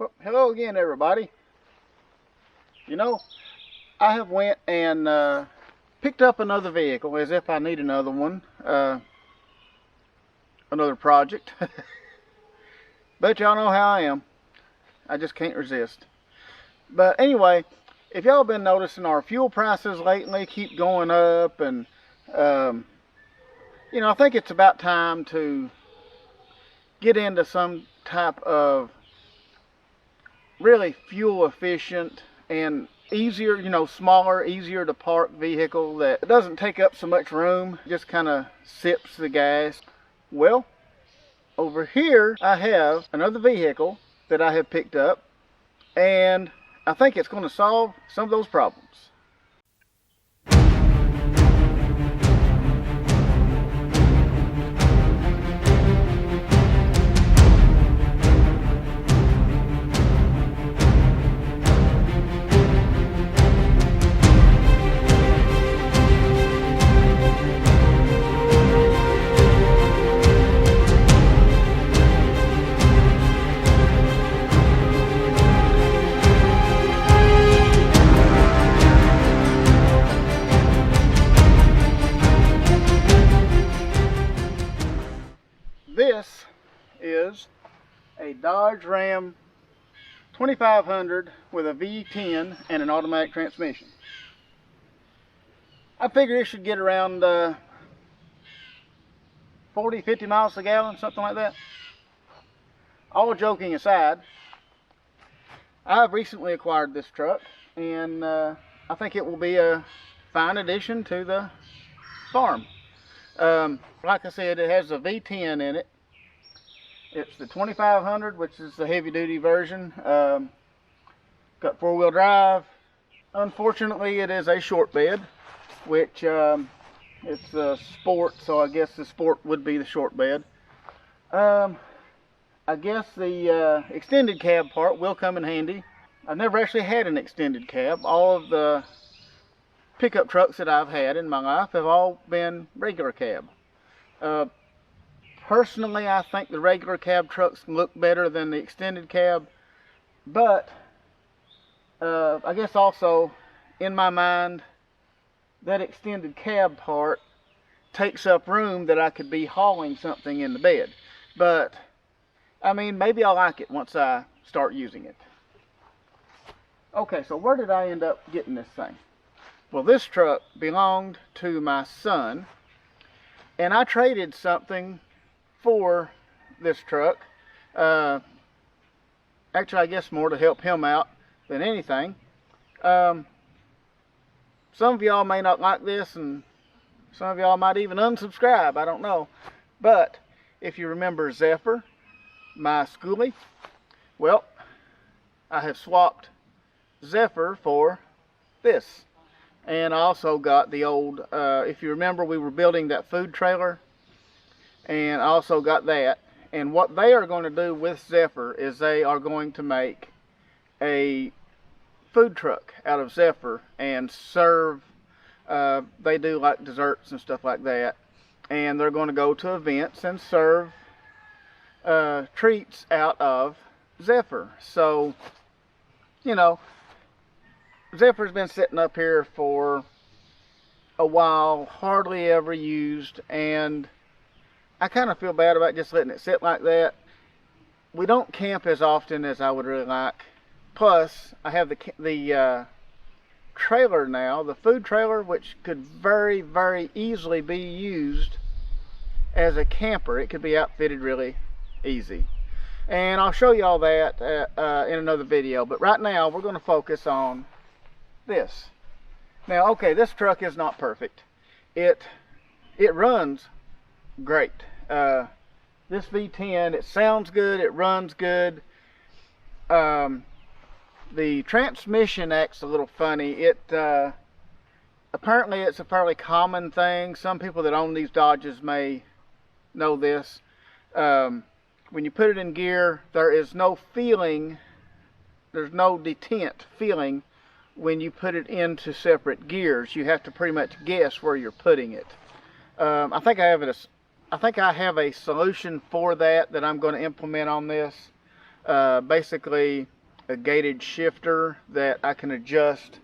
Well, hello again, everybody. You know, I have went and picked up another vehicle as if I need another one, another project. But y'all know how I am. I just can't resist. But anyway, if y'all been noticing our fuel prices lately keep going up, and I think it's about time to get into some type of really fuel efficient and easier, smaller, easier to park vehicle that doesn't take up so much room, just kind of sips the gas. Well, over here I have another vehicle that I have picked up, and I think it's going to solve some of those problems. This is a Dodge Ram 2500 with a V10 and an automatic transmission. I figure it should get around 40-50 miles a gallon, something like that. All joking aside, I've recently acquired this truck, and I think it will be a fine addition to the farm. Like I said, it has a V10 in it. It's the 2500, which is the heavy duty version. Got four-wheel drive. Unfortunately, it is a short bed, which it's a sport, so I guess the sport would be the short bed. I guess the extended cab part will come in handy. I've never actually had an extended cab. All of the pickup trucks that I've had in my life have all been regular cab. Personally, I think the regular cab trucks look better than the extended cab, but I guess also in my mind that extended cab part takes up room that I could be hauling something in the bed. But I mean, maybe I'll like it once I start using it. Okay, so where did I end up getting this thing? Well, this truck belonged to my son, and I traded something for this truck. Actually, I guess more to help him out than anything. Some of y'all may not like this, and some of y'all might even unsubscribe, I don't know. But if you remember Zephyr, my schoolie, well, I have swapped Zephyr for this. And I also got the old, if you remember, we were building that food trailer, and I also got that. And what they are going to do with Zephyr is they are going to make a food truck out of Zephyr and serve, they do like desserts and stuff like that. And they're going to go to events and serve treats out of Zephyr. So, Zephyr's been sitting up here for a while, hardly ever used, and I kind of feel bad about just letting it sit like that. We don't camp as often as I would really like. Plus, I have the trailer now, the food trailer, which could very, very easily be used as a camper. It could be outfitted really easy. And I'll show you all that in another video. But right now, we're going to focus on this. Now, okay, this truck is not perfect. It runs great. This V10, it sounds good, it runs good. The transmission acts a little funny. Apparently it's a fairly common thing. Some people that own these Dodges may know this. When you put it in gear, there is no feeling, there's no detent feeling when you put it into separate gears. You have to pretty much guess where you're putting it. I think I have a solution for that I'm going to implement on this. Basically a gated shifter that I can adjust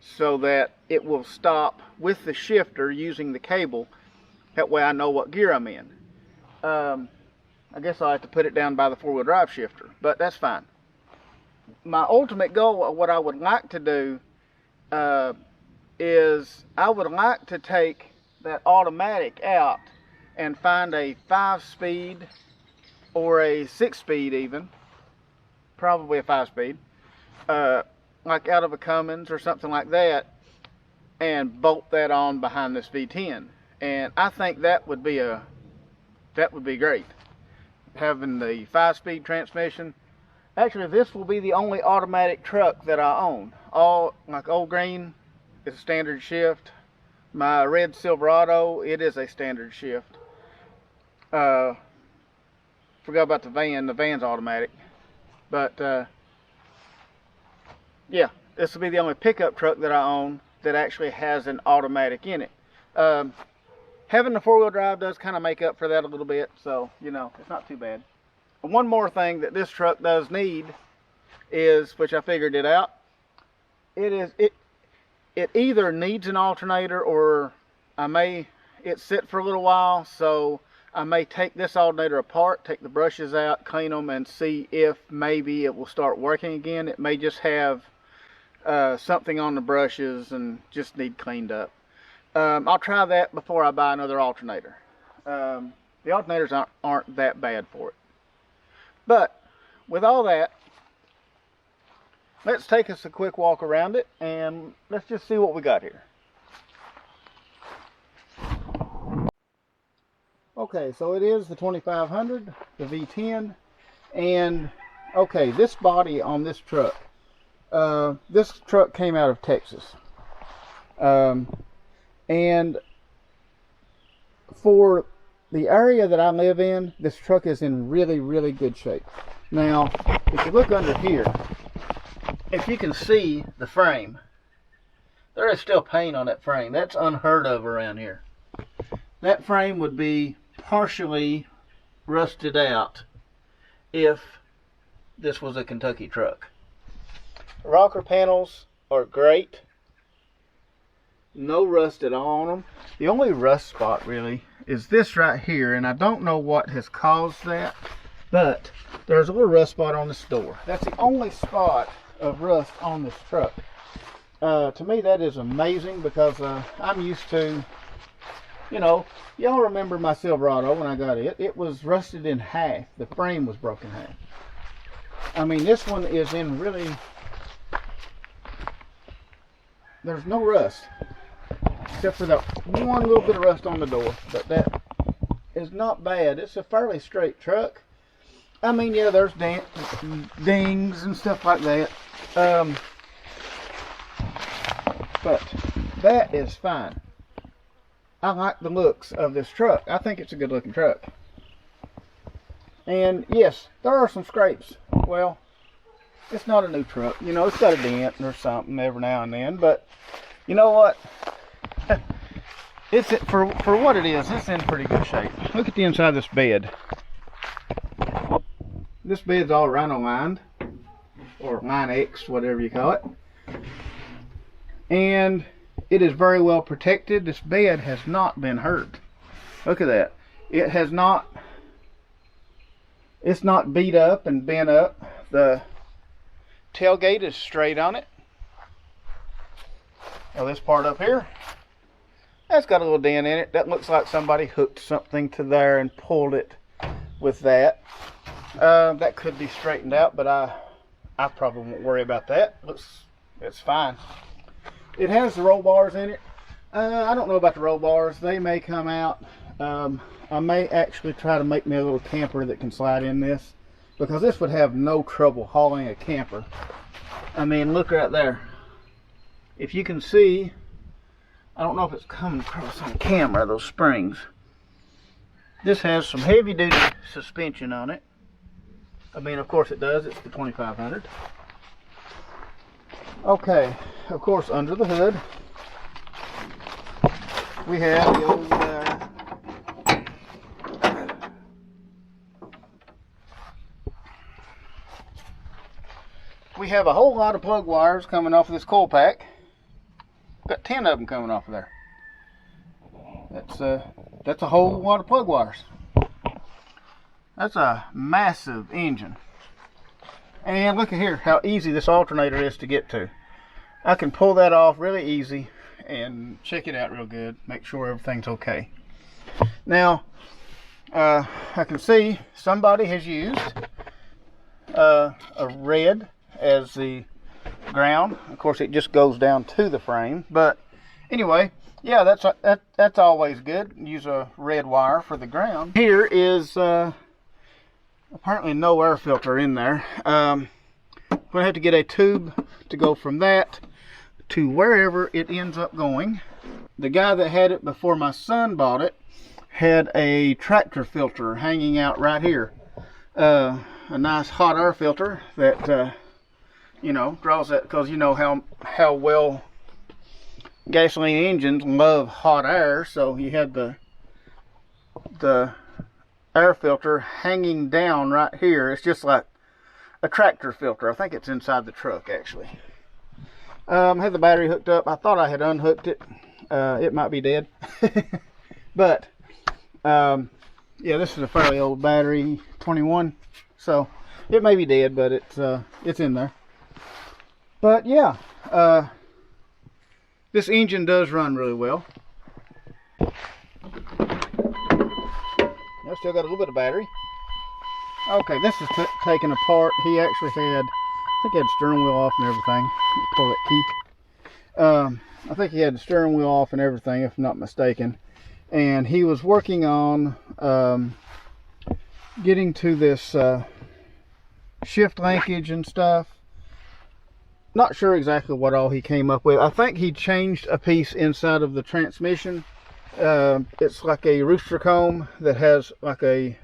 so that it will stop with the shifter using the cable. That way I know what gear I'm in. I guess I'll have to put it down by the four-wheel drive shifter, but that's fine. My ultimate goal of what I would like to do is I would like to take that automatic out and find a 5-speed or a 6-speed even, probably a 5-speed, like out of a Cummins or something like that, and bolt that on behind this V10. And I think that would be great, having the 5-speed transmission. Actually, this will be the only automatic truck that I own. Like Old Green is a standard shift. My red Silverado, it is a standard shift. Forgot about the van. The van's automatic. But yeah, this will be the only pickup truck that I own that actually has an automatic in it. Having the four-wheel drive does kind of make up for that a little bit, so you know, it's not too bad. One more thing that this truck does need is, which I figured it out, it either needs an alternator, or it sit for a little while, so I may take this alternator apart, take the brushes out, clean them, and see if maybe it will start working again. It may just have something on the brushes and just need cleaned up. I'll try that before I buy another alternator. The alternators aren't that bad for it. But with all that, let's take us a quick walk around it and let's just see what we got here. Okay, so it is the 2500, the V10, and okay, this body on this truck, this truck came out of Texas, and for the area that I live in, this truck is in really, really good shape. Now, if you look under here, if you can see the frame, there is still paint on that frame. That's unheard of around here. That frame would be partially rusted out if this was a Kentucky truck. Rocker panels are great. No rust at all on them. The only rust spot really is this right here, and I don't know what has caused that, but there's a little rust spot on this door. That's the only spot of rust on this truck. To me, that is amazing, because I'm used to, you know, y'all remember my Silverado when I got it. It was rusted in half. The frame was broken in half. I mean, this one is in really, there's no rust, except for that one little bit of rust on the door, but that is not bad. It's a fairly straight truck. I mean, yeah, there's dings and stuff like that, but that is fine. I like the looks of this truck. I think it's a good looking truck. And yes, there are some scrapes. Well, it's not a new truck, you know, it's got a dent or something every now and then, but you know what? It's for what it is, it's in pretty good shape. Look at the inside of this bed. This bed's all rhino lined, or Line X, whatever you call it. And it is very well protected. This bed has not been hurt. Look at that. It has not, it's not beat up and bent up. The tailgate is straight on it. Now this part up here, that's got a little dent in it. That looks like somebody hooked something to there and pulled it with that. That could be straightened out, but I probably won't worry about that. It's fine. It has the roll bars in it. I don't know about the roll bars. They may come out. I may actually try to make me a little camper that can slide in this, because this would have no trouble hauling a camper. I mean, look right there. If you can see, I don't know if it's coming across on camera, those springs. This has some heavy duty suspension on it. I mean, of course it does. It's the 2500. Okay, of course, under the hood, we have the old we have a whole lot of plug wires coming off of this coil pack. Got 10 of them coming off of there. That's a whole lot of plug wires. That's a massive engine. And look at here how easy this alternator is to get to. I can pull that off really easy and check it out real good, make sure everything's okay. Now, I can see somebody has used a red as the ground. Of course, it just goes down to the frame. But anyway, yeah, that's always good. Use a red wire for the ground. Here is apparently no air filter in there. I'm gonna have to get a tube to go from that to wherever it ends up going. The guy that had it before my son bought it had a tractor filter hanging out right here. A nice hot air filter that you know, draws that, because you know how well gasoline engines love hot air. So he had the air filter hanging down right here. It's just like a tractor filter. I think it's inside the truck actually. I had the battery hooked up. I thought I had unhooked it. It might be dead. But yeah, this is a fairly old battery, 21, so it may be dead, but it's in there. But yeah, this engine does run really well. I still got a little bit of battery. Okay, this is taken apart. He actually had, I think he had the steering wheel off and everything. Pull that key. I think he had the steering wheel off and everything, if I'm not mistaken. And he was working on getting to this shift linkage and stuff. Not sure exactly what all he came up with. I think he changed a piece inside of the transmission. It's like a rooster comb that has like a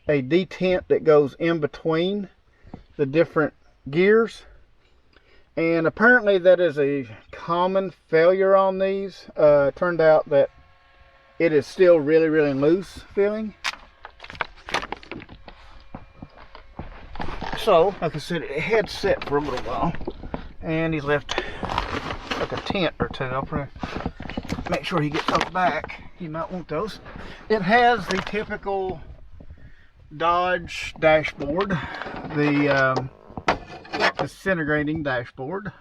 detent that goes in between the different gears. And apparently that is a common failure on these. It turned out that it is still really, really loose feeling. So, like I said, it had set for a little while. And he's left like a tent or two. I'll probably make sure he gets those back. He might want those. It has the typical Dodge dashboard. The disintegrating dashboard.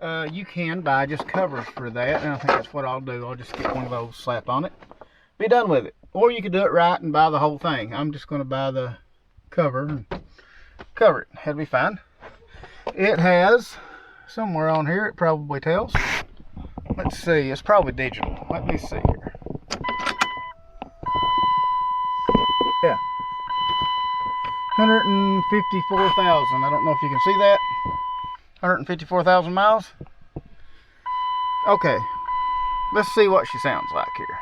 You can buy just covers for that, and I think that's what I'll do. I'll just get one of those, slap on it, be done with it. Or you could do it right and buy the whole thing. I'm just going to buy the cover and cover it. That'll be fine. It has, somewhere on here, it probably tells. Let's see, it's probably digital. Let me see here. Yeah. 154,000. I don't know if you can see that. 154,000 miles. Okay. Let's see what she sounds like here.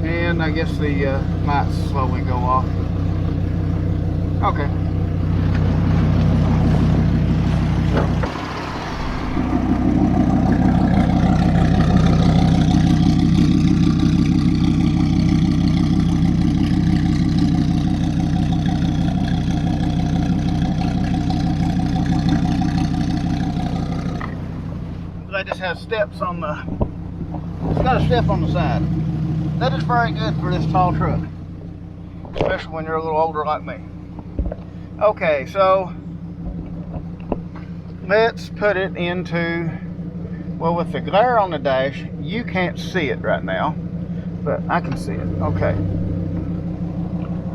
And I guess the lights slowly go off. Okay. That just has steps on the, it's got a step on the side. That is very good for this tall truck, especially when you're a little older like me. Okay, so let's put it into, well, with the glare on the dash, you can't see it right now, but I can see it. Okay.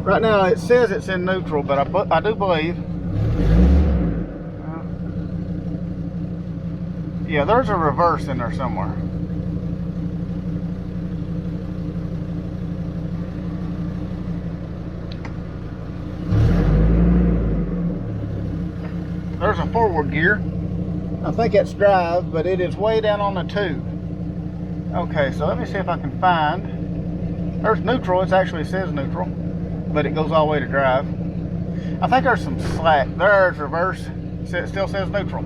Right now it says it's in neutral, but I do believe, yeah, there's a reverse in there somewhere. There's a forward gear. I think that's drive, but it is way down on the tube. Okay, so let me see if I can find. There's neutral. It actually says neutral, but it goes all the way to drive. I think there's some slack. There's reverse. It still says neutral.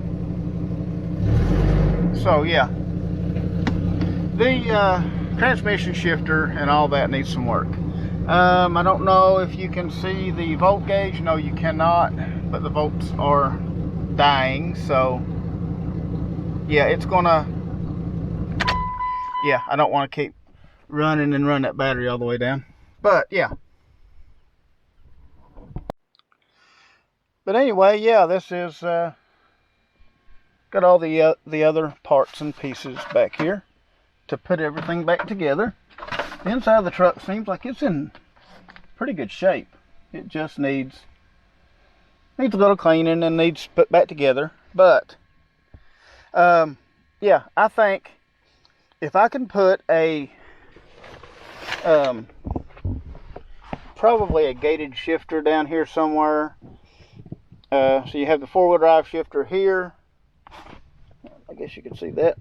So yeah, the transmission shifter and all that needs some work. I don't know if you can see the volt gauge. No, you cannot, but the volts are dying. So yeah, it's gonna, yeah, I don't want to keep running and run that battery all the way down, but yeah. But anyway, yeah, this is got all the other parts and pieces back here to put everything back together. The inside of the truck seems like it's in pretty good shape. It just needs a little cleaning and needs put back together. But yeah, I think if I can put a probably a gated shifter down here somewhere. So you have the four-wheel drive shifter here. I guess you can see that.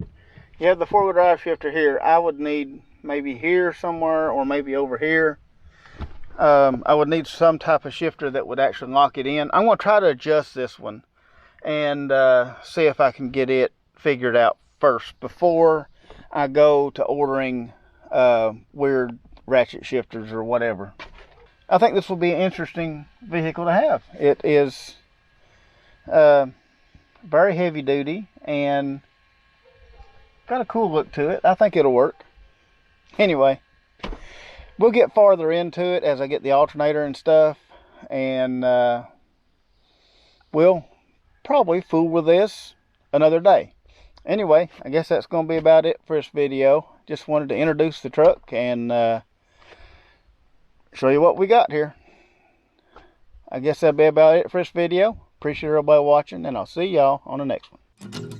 You have the four-wheel drive shifter here. I would need maybe here somewhere, or maybe over here. I would need some type of shifter that would actually lock it in. I'm going to try to adjust this one and see if I can get it figured out first before I go to ordering weird ratchet shifters or whatever. I think this will be an interesting vehicle to have. It is very heavy duty and got a cool look to it. I think it'll work. Anyway, we'll get farther into it as I get the alternator and stuff, and we'll probably fool with this another day. Anyway, I guess that's going to be about it for this video. Just wanted to introduce the truck and show you what we got here. I guess that'll be about it for this video. Appreciate everybody watching, and I'll see y'all on the next one.